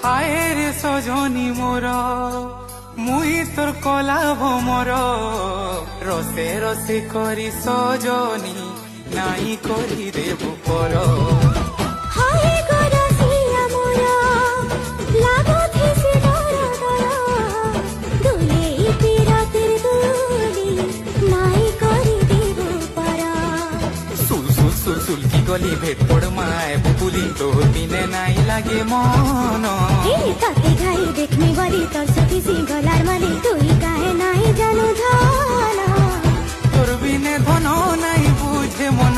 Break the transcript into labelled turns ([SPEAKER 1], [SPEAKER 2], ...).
[SPEAKER 1] হায় রে সজনী মোর মুই তোর কলা ভমর রসে রসে করি সজনী নাই করি দেব পর
[SPEAKER 2] হায় গো রসিয়া মোর, লাগুথিসে ডর ডর, দুলেই পিরাতের দুলি, নাই করি দেব পারা।
[SPEAKER 1] সুল সুল সুল সুল কি গলি ভেদ পড় মায় বুকুলি তো দিনে নাই লাগে মন
[SPEAKER 2] এই তাতে ঘাই দেখনি বলি তোর সাথে সিঙ্গলার মালি, তুই কাহে নাই জানু ধন।
[SPEAKER 1] তোর বিনে ধন নাই বুঝে মন